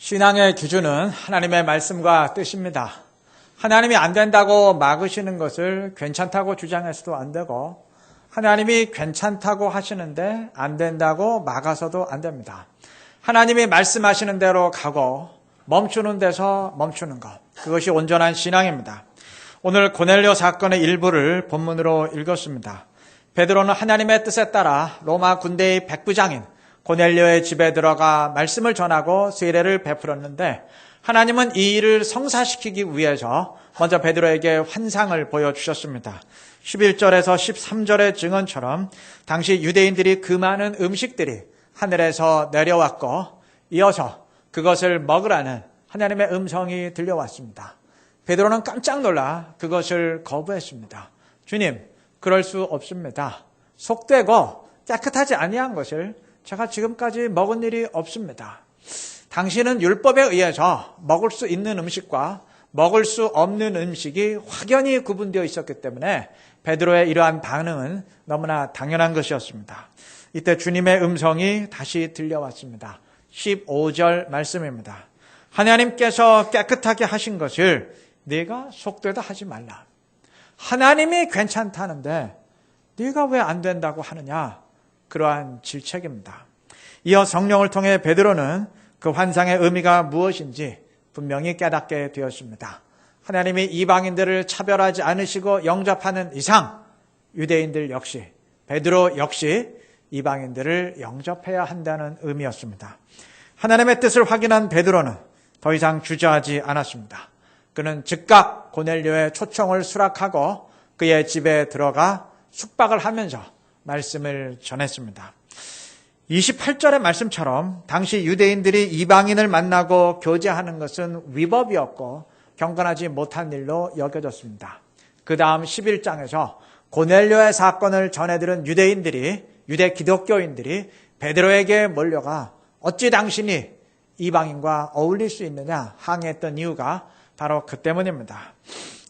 신앙의 기준은 하나님의 말씀과 뜻입니다. 하나님이 안 된다고 막으시는 것을 괜찮다고 주장해서도 안 되고, 하나님이 괜찮다고 하시는데 안 된다고 막아서도 안 됩니다. 하나님이 말씀하시는 대로 가고 멈추는 데서 멈추는 것, 그것이 온전한 신앙입니다. 오늘 고넬료 사건의 일부를 본문으로 읽었습니다. 베드로는 하나님의 뜻에 따라 로마 군대의 백부장인 고넬료의 집에 들어가 말씀을 전하고 세례를 베풀었는데, 하나님은 이 일을 성사시키기 위해서 먼저 베드로에게 환상을 보여주셨습니다. 11절에서 13절의 증언처럼 당시 유대인들이 그 많은 음식들이 하늘에서 내려왔고, 이어서 그것을 먹으라는 하나님의 음성이 들려왔습니다. 베드로는 깜짝 놀라 그것을 거부했습니다. 주님, 그럴 수 없습니다. 속되고 깨끗하지 아니한 것을 제가 지금까지 먹은 일이 없습니다. 당신은 율법에 의해서 먹을 수 있는 음식과 먹을 수 없는 음식이 확연히 구분되어 있었기 때문에 베드로의 이러한 반응은 너무나 당연한 것이었습니다. 이때 주님의 음성이 다시 들려왔습니다. 15절 말씀입니다. 하나님께서 깨끗하게 하신 것을 네가 속되다 하지 말라. 하나님이 괜찮다는데 네가 왜 안 된다고 하느냐? 그러한 질책입니다. 이어 성령을 통해 베드로는 그 환상의 의미가 무엇인지 분명히 깨닫게 되었습니다. 하나님이 이방인들을 차별하지 않으시고 영접하는 이상 유대인들 역시, 베드로 역시 이방인들을 영접해야 한다는 의미였습니다. 하나님의 뜻을 확인한 베드로는 더 이상 주저하지 않았습니다. 그는 즉각 고넬료의 초청을 수락하고 그의 집에 들어가 숙박을 하면서 말씀을 전했습니다. 28절의 말씀처럼 당시 유대인들이 이방인을 만나고 교제하는 것은 위법이었고 경건하지 못한 일로 여겨졌습니다. 그 다음 11장에서 고넬료의 사건을 전해들은 유대 기독교인들이 베드로에게 몰려가 어찌 당신이 이방인과 어울릴 수 있느냐 항의했던 이유가 바로 그 때문입니다.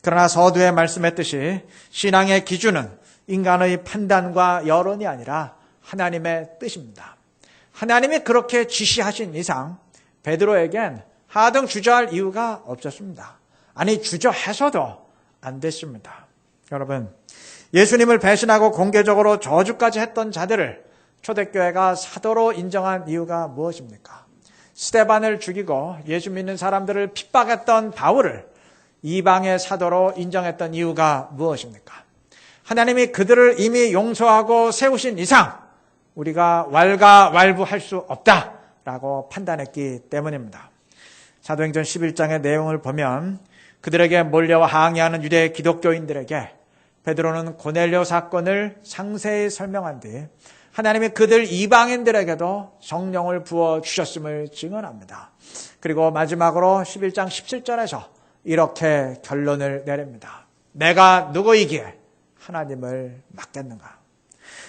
그러나 서두에 말씀했듯이 신앙의 기준은 인간의 판단과 여론이 아니라 하나님의 뜻입니다. 하나님이 그렇게 지시하신 이상 베드로에겐 하등 주저할 이유가 없었습니다. 아니, 주저해서도 안 됐습니다. 여러분, 예수님을 배신하고 공개적으로 저주까지 했던 자들을 초대교회가 사도로 인정한 이유가 무엇입니까? 스데반을 죽이고 예수 믿는 사람들을 핍박했던 바울을 이방의 사도로 인정했던 이유가 무엇입니까? 하나님이 그들을 이미 용서하고 세우신 이상 우리가 왈가왈부할 수 없다라고 판단했기 때문입니다. 사도행전 11장의 내용을 보면 그들에게 몰려와 항의하는 유대 기독교인들에게 베드로는 고넬료 사건을 상세히 설명한 뒤 하나님이 그들 이방인들에게도 성령을 부어주셨음을 증언합니다. 그리고 마지막으로 11장 17절에서 이렇게 결론을 내립니다. 내가 누구이기에 하나님을 맡겠는가?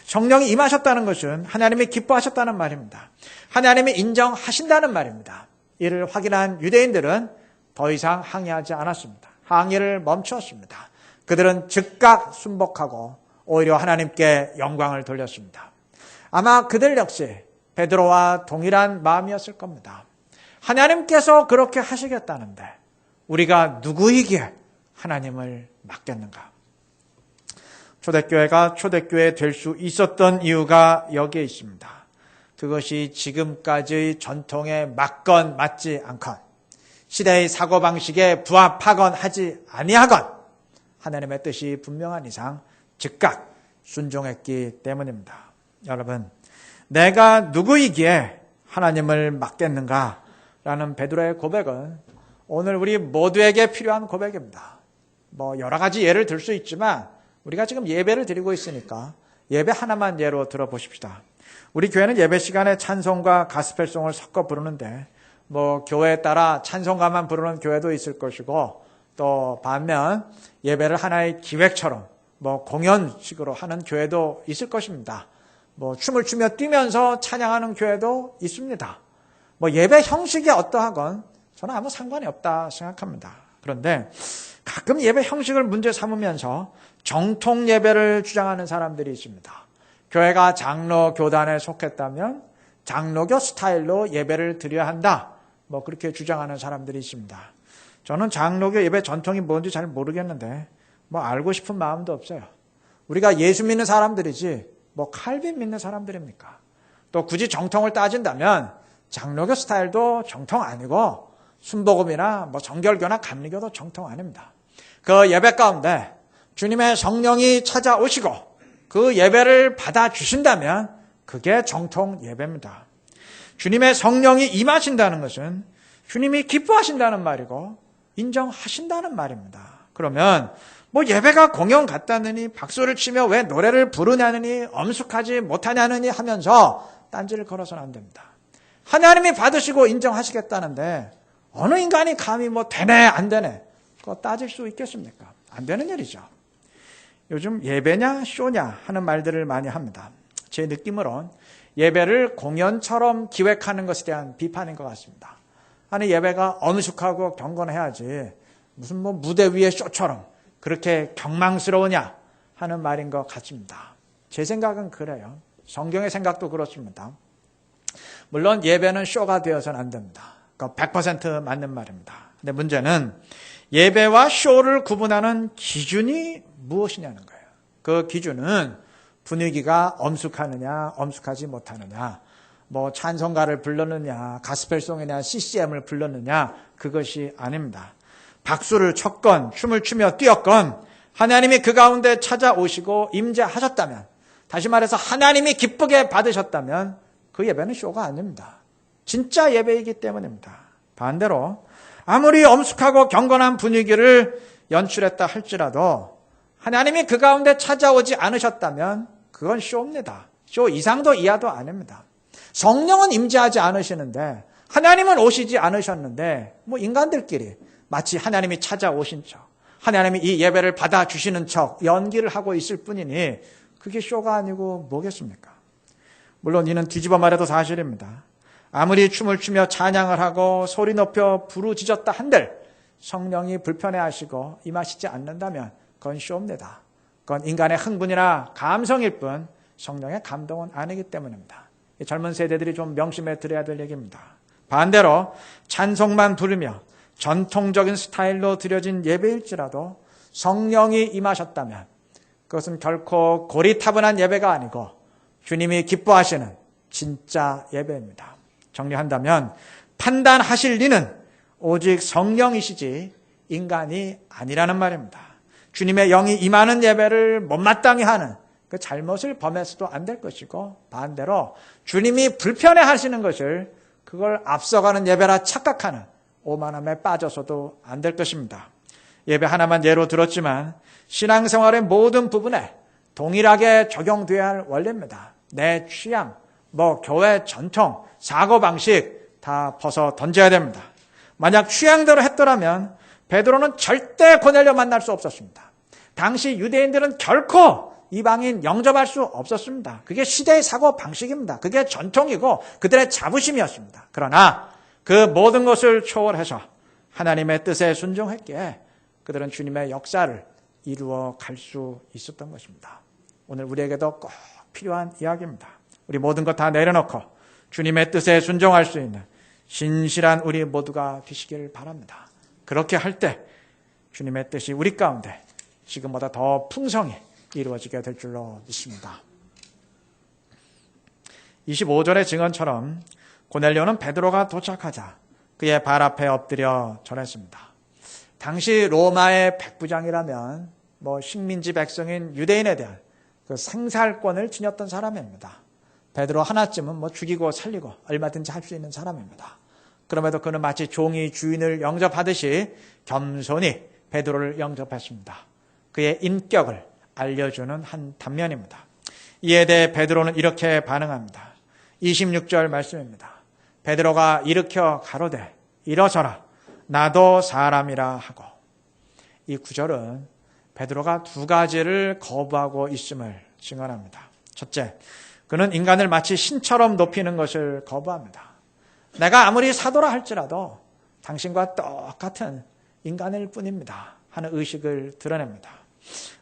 성령이 임하셨다는 것은 하나님이 기뻐하셨다는 말입니다. 하나님이 인정하신다는 말입니다. 이를 확인한 유대인들은 더 이상 항의하지 않았습니다. 항의를 멈추었습니다. 그들은 즉각 순복하고 오히려 하나님께 영광을 돌렸습니다. 아마 그들 역시 베드로와 동일한 마음이었을 겁니다. 하나님께서 그렇게 하시겠다는데 우리가 누구이기에 하나님을 맡겠는가? 초대교회가 초대교회 될 수 있었던 이유가 여기에 있습니다. 그것이 지금까지의 전통에 맞건 맞지 않건, 시대의 사고방식에 부합하건 하지 아니하건 하나님의 뜻이 분명한 이상 즉각 순종했기 때문입니다. 여러분, 내가 누구이기에 하나님을 맡겠는가? 라는 베드로의 고백은 오늘 우리 모두에게 필요한 고백입니다. 여러 가지 예를 들 수 있지만 우리가 지금 예배를 드리고 있으니까 예배 하나만 예로 들어보십시다. 우리 교회는 예배 시간에 찬송과 가스펠송을 섞어 부르는데 교회에 따라 찬송가만 부르는 교회도 있을 것이고 또 반면 예배를 하나의 기획처럼 공연식으로 하는 교회도 있을 것입니다. 춤을 추며 뛰면서 찬양하는 교회도 있습니다. 예배 형식이 어떠하건 저는 아무 상관이 없다 생각합니다. 그런데 가끔 예배 형식을 문제 삼으면서 정통 예배를 주장하는 사람들이 있습니다. 교회가 장로 교단에 속했다면 장로교 스타일로 예배를 드려야 한다. 뭐 그렇게 주장하는 사람들이 있습니다. 저는 장로교 예배 전통이 뭔지 잘 모르겠는데 뭐 알고 싶은 마음도 없어요. 우리가 예수 믿는 사람들이지 뭐 칼빈 믿는 사람들입니까? 또 굳이 정통을 따진다면 장로교 스타일도 정통 아니고 순복음이나 뭐 정결교나 감리교도 정통 아닙니다. 그 예배 가운데 주님의 성령이 찾아오시고 그 예배를 받아주신다면 그게 정통 예배입니다. 주님의 성령이 임하신다는 것은 주님이 기뻐하신다는 말이고 인정하신다는 말입니다. 그러면 뭐 예배가 공연 같다느니 박수를 치며 왜 노래를 부르냐느니 엄숙하지 못하냐느니 하면서 딴지를 걸어서는 안 됩니다. 하나님이 받으시고 인정하시겠다는데 어느 인간이 감히 뭐 되네 안 되네 그거 따질 수 있겠습니까? 안 되는 일이죠. 요즘 예배냐 쇼냐 하는 말들을 많이 합니다. 제 느낌으론 예배를 공연처럼 기획하는 것에 대한 비판인 것 같습니다. 아니 예배가 엄숙하고 경건해야지 무슨 뭐 무대 위의 쇼처럼 그렇게 경망스러우냐 하는 말인 것 같습니다. 제 생각은 그래요. 성경의 생각도 그렇습니다. 물론 예배는 쇼가 되어서는 안 됩니다. 100% 맞는 말입니다. 근데 문제는 예배와 쇼를 구분하는 기준이 무엇이냐는 거예요. 그 기준은 분위기가 엄숙하느냐 엄숙하지 못하느냐 뭐 찬송가를 불렀느냐 가스펠송이냐 CCM을 불렀느냐 그것이 아닙니다. 박수를 쳤건 춤을 추며 뛰었건 하나님이 그 가운데 찾아오시고 임재하셨다면 다시 말해서 하나님이 기쁘게 받으셨다면 그 예배는 쇼가 아닙니다. 진짜 예배이기 때문입니다. 반대로 아무리 엄숙하고 경건한 분위기를 연출했다 할지라도 하나님이 그 가운데 찾아오지 않으셨다면 그건 쇼입니다. 쇼 이상도 이하도 아닙니다. 성령은 임재하지 않으시는데 하나님은 오시지 않으셨는데 뭐 인간들끼리 마치 하나님이 찾아오신 척 하나님이 이 예배를 받아주시는 척 연기를 하고 있을 뿐이니 그게 쇼가 아니고 뭐겠습니까? 물론 이는 뒤집어 말해도 사실입니다. 아무리 춤을 추며 찬양을 하고 소리 높여 부르짖었다 한들 성령이 불편해하시고 임하시지 않는다면 그건 쇼입니다. 그건 인간의 흥분이나 감성일 뿐 성령의 감동은 아니기 때문입니다. 젊은 세대들이 좀 명심해 드려야 될 얘기입니다. 반대로 찬송만 부르며 전통적인 스타일로 드려진 예배일지라도 성령이 임하셨다면 그것은 결코 고리타분한 예배가 아니고 주님이 기뻐하시는 진짜 예배입니다. 정리한다면 판단하실 리는 오직 성령이시지 인간이 아니라는 말입니다. 주님의 영이 임하는 예배를 못마땅히 하는 그 잘못을 범해서도 안 될 것이고 반대로 주님이 불편해 하시는 것을 그걸 앞서가는 예배라 착각하는 오만함에 빠져서도 안 될 것입니다. 예배 하나만 예로 들었지만 신앙생활의 모든 부분에 동일하게 적용돼야 할 원리입니다. 내 취향, 뭐 교회 전통, 사고방식 다 벗어 던져야 됩니다. 만약 취향대로 했더라면 베드로는 절대 고넬료 만날 수 없었습니다. 당시 유대인들은 결코 이방인 영접할 수 없었습니다. 그게 시대의 사고방식입니다. 그게 전통이고 그들의 자부심이었습니다. 그러나 그 모든 것을 초월해서 하나님의 뜻에 순종했기에 그들은 주님의 역사를 이루어 갈 수 있었던 것입니다. 오늘 우리에게도 꼭 필요한 이야기입니다. 우리 모든 것 다 내려놓고 주님의 뜻에 순종할 수 있는 신실한 우리 모두가 되시길 바랍니다. 그렇게 할 때 주님의 뜻이 우리 가운데 지금보다 더 풍성히 이루어지게 될 줄로 믿습니다. 25절의 증언처럼 고넬료는 베드로가 도착하자 그의 발 앞에 엎드려 절했습니다. 당시 로마의 백부장이라면 뭐 식민지 백성인 유대인에 대한 그 생살권을 지녔던 사람입니다. 베드로 하나쯤은 뭐 죽이고 살리고 얼마든지 할 수 있는 사람입니다. 그럼에도 그는 마치 종이 주인을 영접하듯이 겸손히 베드로를 영접했습니다. 그의 인격을 알려주는 한 단면입니다. 이에 대해 베드로는 이렇게 반응합니다. 26절 말씀입니다. 베드로가 일으켜 가로되 일어서라 나도 사람이라 하고. 이 구절은 베드로가 두 가지를 거부하고 있음을 증언합니다. 첫째, 그는 인간을 마치 신처럼 높이는 것을 거부합니다. 내가 아무리 사도라 할지라도 당신과 똑같은 인간일 뿐입니다 하는 의식을 드러냅니다.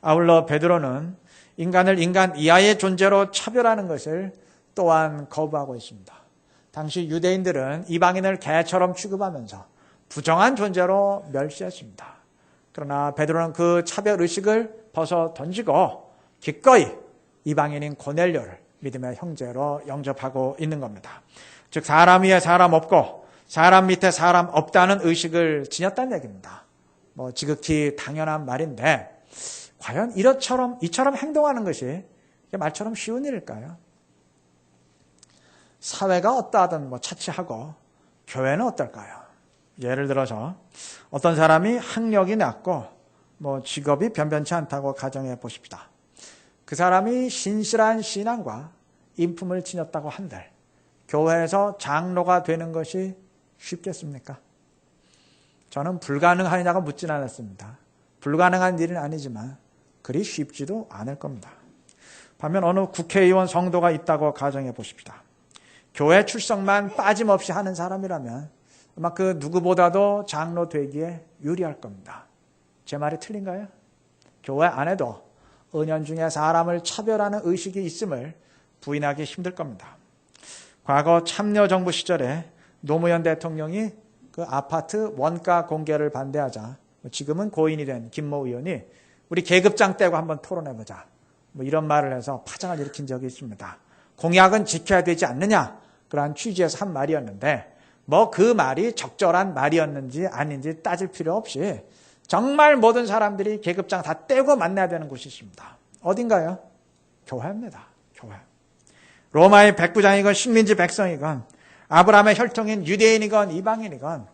아울러 베드로는 인간을 인간 이하의 존재로 차별하는 것을 또한 거부하고 있습니다. 당시 유대인들은 이방인을 개처럼 취급하면서 부정한 존재로 멸시했습니다. 그러나 베드로는 그 차별의식을 벗어 던지고 기꺼이 이방인인 고넬료를 믿음의 형제로 영접하고 있는 겁니다. 즉 사람 위에 사람 없고 사람 밑에 사람 없다는 의식을 지녔다는 얘기입니다. 지극히 당연한 말인데 과연 이처럼 행동하는 것이 말처럼 쉬운 일일까요? 사회가 어떠하든 차치하고 교회는 어떨까요? 예를 들어서 어떤 사람이 학력이 낮고 직업이 변변치 않다고 가정해 보십시다. 그 사람이 신실한 신앙과 인품을 지녔다고 한들 교회에서 장로가 되는 것이 쉽겠습니까? 저는 불가능하냐고 묻진 않았습니다. 불가능한 일은 아니지만 그리 쉽지도 않을 겁니다. 반면 어느 국회의원 성도가 있다고 가정해 보십시다. 교회 출석만 빠짐없이 하는 사람이라면 아마 그 누구보다도 장로 되기에 유리할 겁니다. 제 말이 틀린가요? 교회 안에도 은연중에 사람을 차별하는 의식이 있음을 부인하기 힘들 겁니다. 과거 참여정부 시절에 노무현 대통령이 그 아파트 원가 공개를 반대하자 지금은 고인이 된 김모 의원이 우리 계급장 떼고 한번 토론해보자 이런 말을 해서 파장을 일으킨 적이 있습니다. 공약은 지켜야 되지 않느냐 그러한 취지에서 한 말이었는데 그 말이 적절한 말이었는지 아닌지 따질 필요 없이 정말 모든 사람들이 계급장 다 떼고 만나야 되는 곳이 있습니다. 어딘가요? 교회입니다. 교회. 로마의 백부장이건 식민지 백성이건 아브라함의 혈통인 유대인이건 이방인이건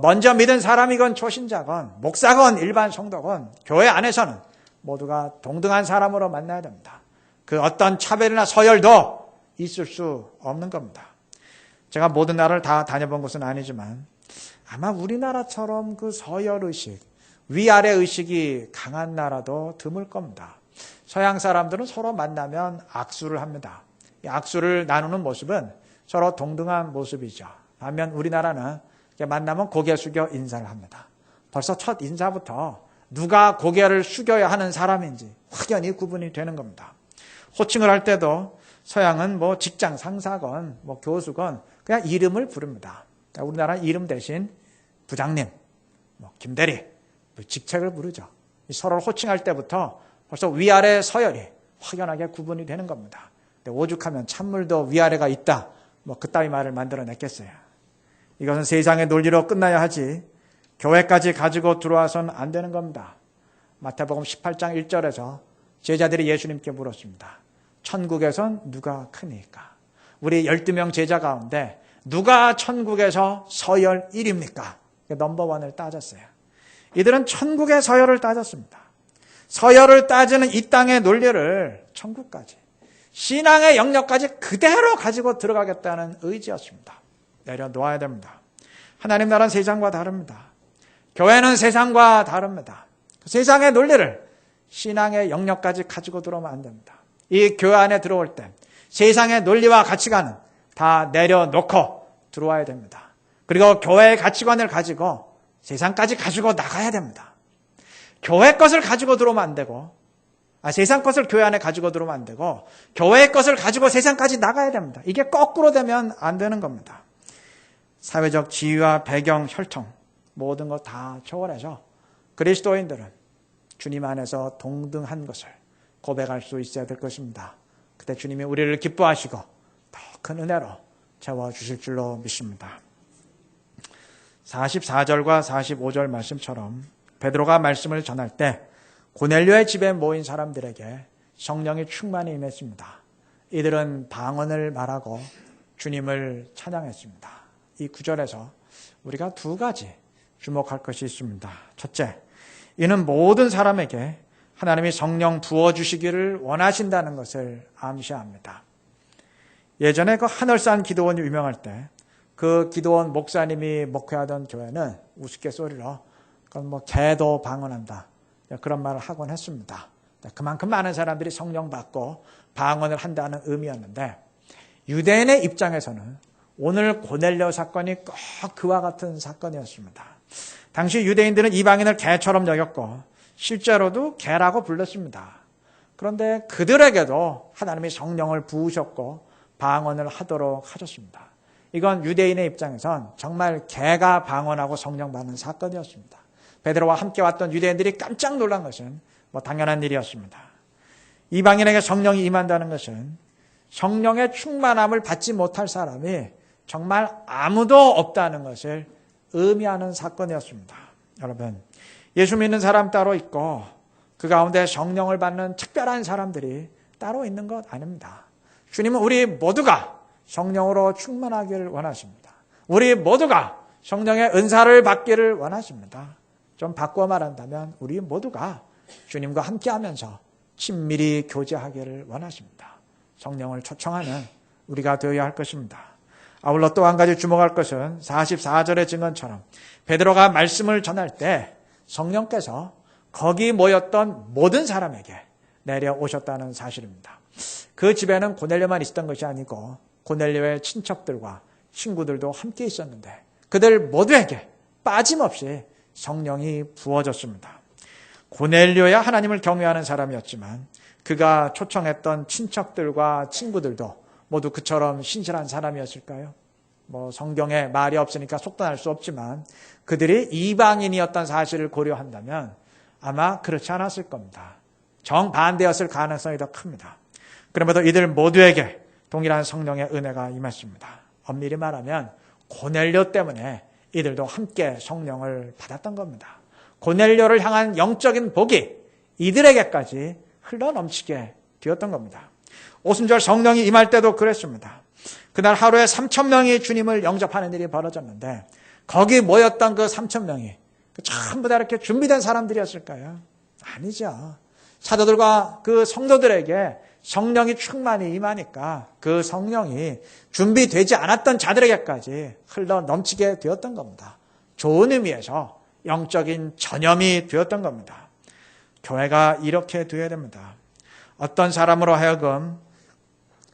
먼저 믿은 사람이건 초신자건 목사건 일반 성도건 교회 안에서는 모두가 동등한 사람으로 만나야 됩니다. 그 어떤 차별이나 서열도 있을 수 없는 겁니다. 제가 모든 나라를 다 다녀본 것은 아니지만 아마 우리나라처럼 그 서열의식, 위아래의식이 강한 나라도 드물 겁니다. 서양 사람들은 서로 만나면 악수를 합니다. 이 악수를 나누는 모습은 서로 동등한 모습이죠. 반면 우리나라는 만나면 고개 숙여 인사를 합니다. 벌써 첫 인사부터 누가 고개를 숙여야 하는 사람인지 확연히 구분이 되는 겁니다. 호칭을 할 때도 서양은 직장 상사건 교수건 그냥 이름을 부릅니다. 우리나라는 이름 대신 부장님, 김대리, 직책을 부르죠. 서로를 호칭할 때부터 벌써 위아래 서열이 확연하게 구분이 되는 겁니다. 오죽하면 찬물도 위아래가 있다. 그따위 말을 만들어냈겠어요. 이것은 세상의 논리로 끝나야 하지 교회까지 가지고 들어와서는 안 되는 겁니다. 마태복음 18장 1절에서 제자들이 예수님께 물었습니다. 천국에선 누가 크니까? 우리 12명 제자 가운데 누가 천국에서 서열 1위입니까? 넘버원을 따졌어요. 이들은 천국의 서열을 따졌습니다. 서열을 따지는 이 땅의 논리를 천국까지, 신앙의 영역까지 그대로 가지고 들어가겠다는 의지였습니다. 내려놓아야 됩니다. 하나님 나라는 세상과 다릅니다. 교회는 세상과 다릅니다. 세상의 논리를 신앙의 영역까지 가지고 들어오면 안 됩니다. 이 교회 안에 들어올 때 세상의 논리와 가치관은 다 내려놓고 들어와야 됩니다. 그리고 교회의 가치관을 가지고 세상까지 가지고 나가야 됩니다. 교회 것을 가지고 들어오면 안 되고 세상 것을 교회 안에 가지고 들어오면 안 되고 교회의 것을 가지고 세상까지 나가야 됩니다. 이게 거꾸로 되면 안 되는 겁니다. 사회적 지위와 배경, 혈통 모든 것 다 초월해서 그리스도인들은 주님 안에서 동등한 것을 고백할 수 있어야 될 것입니다. 그때 주님이 우리를 기뻐하시고 더 큰 은혜로 채워주실 줄로 믿습니다. 44절과 45절 말씀처럼 베드로가 말씀을 전할 때 고넬료의 집에 모인 사람들에게 성령이 충만히 임했습니다. 이들은 방언을 말하고 주님을 찬양했습니다. 이 구절에서 우리가 두 가지 주목할 것이 있습니다. 첫째, 이는 모든 사람에게 하나님이 성령 부어주시기를 원하신다는 것을 암시합니다. 예전에 그 하늘산 기도원이 유명할 때 그 기도원 목사님이 목회하던 교회는 우스갯소리로 그건 개도 방언한다. 그런 말을 하곤 했습니다. 그만큼 많은 사람들이 성령 받고 방언을 한다는 의미였는데 유대인의 입장에서는 오늘 고넬료 사건이 꼭 그와 같은 사건이었습니다. 당시 유대인들은 이방인을 개처럼 여겼고 실제로도 개라고 불렀습니다. 그런데 그들에게도 하나님이 성령을 부으셨고 방언을 하도록 하셨습니다. 이건 유대인의 입장에선 정말 개가 방언하고 성령 받는 사건이었습니다. 베드로와 함께 왔던 유대인들이 깜짝 놀란 것은 당연한 일이었습니다. 이방인에게 성령이 임한다는 것은 성령의 충만함을 받지 못할 사람이 정말 아무도 없다는 것을 의미하는 사건이었습니다. 여러분, 예수 믿는 사람 따로 있고 그 가운데 성령을 받는 특별한 사람들이 따로 있는 것 아닙니다. 주님은 우리 모두가 성령으로 충만하기를 원하십니다. 우리 모두가 성령의 은사를 받기를 원하십니다. 좀 바꿔 말한다면 우리 모두가 주님과 함께하면서 친밀히 교제하기를 원하십니다. 성령을 초청하는 우리가 되어야 할 것입니다. 아울러 또 한 가지 주목할 것은 44절의 증언처럼 베드로가 말씀을 전할 때 성령께서 거기 모였던 모든 사람에게 내려오셨다는 사실입니다. 그 집에는 고넬료만 있었던 것이 아니고 고넬료의 친척들과 친구들도 함께 있었는데 그들 모두에게 빠짐없이 성령이 부어졌습니다. 고넬료야 하나님을 경외하는 사람이었지만 그가 초청했던 친척들과 친구들도 모두 그처럼 신실한 사람이었을까요? 성경에 말이 없으니까 속단할 수 없지만 그들이 이방인이었던 사실을 고려한다면 아마 그렇지 않았을 겁니다. 정반대였을 가능성이 더 큽니다. 그럼에도 이들 모두에게 동일한 성령의 은혜가 임했습니다. 엄밀히 말하면 고넬료 때문에 이들도 함께 성령을 받았던 겁니다. 고넬료를 향한 영적인 복이 이들에게까지 흘러넘치게 되었던 겁니다. 오순절 성령이 임할 때도 그랬습니다. 그날 하루에 3,000명이 주님을 영접하는 일이 벌어졌는데 거기 모였던 그 3,000명이 전부 다 이렇게 준비된 사람들이었을까요? 아니죠. 사도들과 그 성도들에게 성령이 충만히 임하니까 그 성령이 준비되지 않았던 자들에게까지 흘러넘치게 되었던 겁니다. 좋은 의미에서 영적인 전염이 되었던 겁니다. 교회가 이렇게 되어야 됩니다. 어떤 사람으로 하여금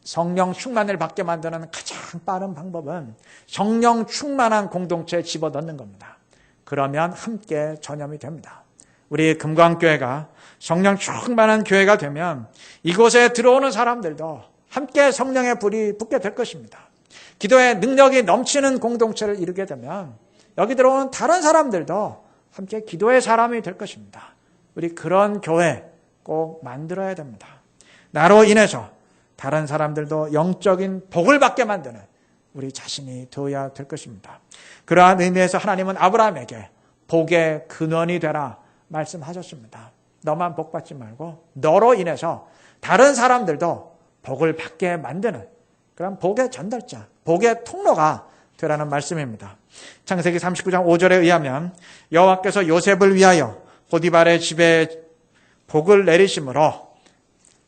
성령 충만을 받게 만드는 가장 빠른 방법은 성령 충만한 공동체에 집어넣는 겁니다. 그러면 함께 전염이 됩니다. 우리 금광교회가 성령 충만한 교회가 되면 이곳에 들어오는 사람들도 함께 성령의 불이 붙게 될 것입니다. 기도의 능력이 넘치는 공동체를 이루게 되면 여기 들어오는 다른 사람들도 함께 기도의 사람이 될 것입니다. 우리 그런 교회 꼭 만들어야 됩니다. 나로 인해서 다른 사람들도 영적인 복을 받게 만드는 우리 자신이 되어야 될 것입니다. 그러한 의미에서 하나님은 아브라함에게 복의 근원이 되라 말씀하셨습니다. 너만 복 받지 말고 너로 인해서 다른 사람들도 복을 받게 만드는 그런 복의 전달자, 복의 통로가 되라는 말씀입니다. 창세기 39장 5절에 의하면 여호와께서 요셉을 위하여 보디발의 집에 복을 내리심으로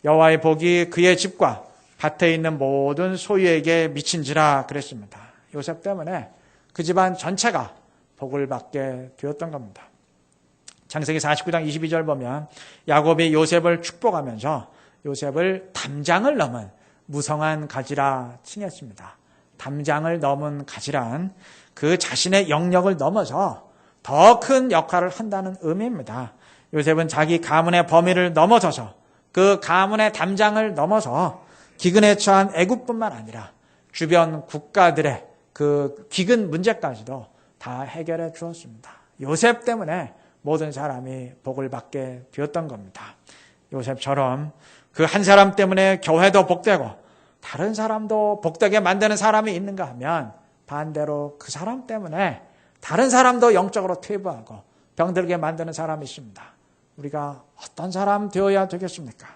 여호와의 복이 그의 집과 밭에 있는 모든 소유에게 미친지라 그랬습니다. 요셉 때문에 그 집안 전체가 복을 받게 되었던 겁니다. 창세기 49장 22절 보면 야곱이 요셉을 축복하면서 요셉을 담장을 넘은 무성한 가지라 칭했습니다. 담장을 넘은 가지란 그 자신의 영역을 넘어서 더 큰 역할을 한다는 의미입니다. 요셉은 자기 가문의 범위를 넘어서서 그 가문의 담장을 넘어서 기근에 처한 애굽뿐만 아니라 주변 국가들의 그 기근 문제까지도 다 해결해 주었습니다. 요셉 때문에 모든 사람이 복을 받게 되었던 겁니다. 요셉처럼 그 한 사람 때문에 교회도 복되고 다른 사람도 복되게 만드는 사람이 있는가 하면 반대로 그 사람 때문에 다른 사람도 영적으로 퇴보하고 병들게 만드는 사람이 있습니다. 우리가 어떤 사람 되어야 되겠습니까?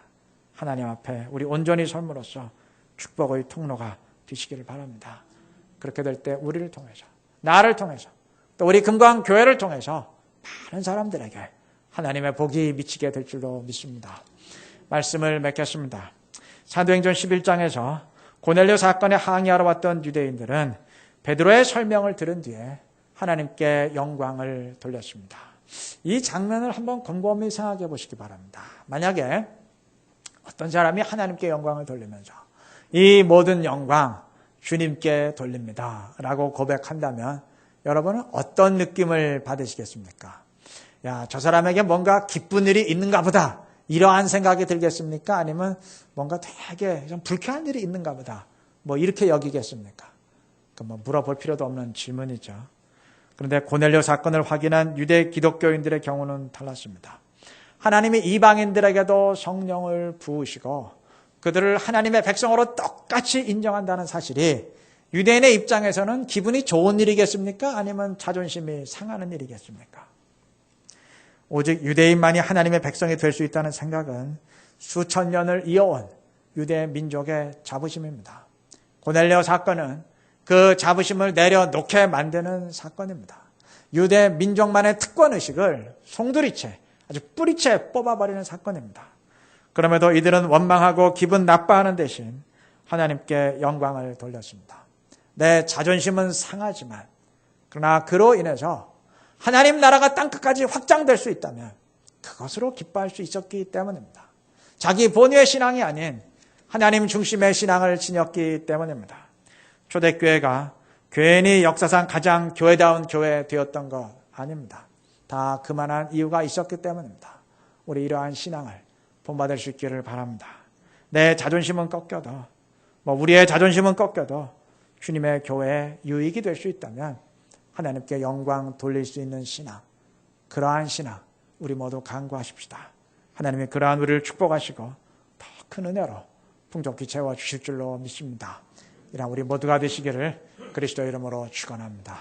하나님 앞에 우리 온전히 섬으로써 축복의 통로가 되시기를 바랍니다. 그렇게 될 때 우리를 통해서, 나를 통해서, 또 우리 금광교회를 통해서 많은 사람들에게 하나님의 복이 미치게 될 줄로 믿습니다. 말씀을 맺겠습니다. 사도행전 11장에서 고넬료 사건에 항의하러 왔던 유대인들은 베드로의 설명을 들은 뒤에 하나님께 영광을 돌렸습니다. 이 장면을 한번 곰곰이 생각해 보시기 바랍니다. 만약에 어떤 사람이 하나님께 영광을 돌리면서 이 모든 영광 주님께 돌립니다 라고 고백한다면 여러분은 어떤 느낌을 받으시겠습니까? 야, 저 사람에게 뭔가 기쁜 일이 있는가 보다 이러한 생각이 들겠습니까? 아니면 뭔가 되게 좀 불쾌한 일이 있는가 보다 이렇게 여기겠습니까? 물어볼 필요도 없는 질문이죠. 그런데 고넬료 사건을 확인한 유대 기독교인들의 경우는 달랐습니다. 하나님이 이방인들에게도 성령을 부으시고 그들을 하나님의 백성으로 똑같이 인정한다는 사실이 유대인의 입장에서는 기분이 좋은 일이겠습니까? 아니면 자존심이 상하는 일이겠습니까? 오직 유대인만이 하나님의 백성이 될 수 있다는 생각은 수천 년을 이어온 유대 민족의 자부심입니다. 고넬료 사건은 그 자부심을 내려놓게 만드는 사건입니다. 유대 민족만의 특권의식을 송두리째, 아주 뿌리째 뽑아버리는 사건입니다. 그럼에도 이들은 원망하고 기분 나빠하는 대신 하나님께 영광을 돌렸습니다. 내 자존심은 상하지만 그러나 그로 인해서 하나님 나라가 땅끝까지 확장될 수 있다면 그것으로 기뻐할 수 있었기 때문입니다. 자기 본유의 신앙이 아닌 하나님 중심의 신앙을 지녔기 때문입니다. 초대교회가 괜히 역사상 가장 교회다운 교회 되었던 것 아닙니다. 다 그만한 이유가 있었기 때문입니다. 우리 이러한 신앙을 본받을 수 있기를 바랍니다. 내 자존심은 꺾여도 우리의 자존심은 꺾여도 주님의 교회에 유익이 될 수 있다면 하나님께 영광 돌릴 수 있는 신앙, 그러한 신앙 우리 모두 간구하십시다. 하나님이 그러한 우리를 축복하시고 더 큰 은혜로 풍족히 채워주실 줄로 믿습니다. 이런 우리 모두가 되시기를 그리스도 이름으로 축원합니다.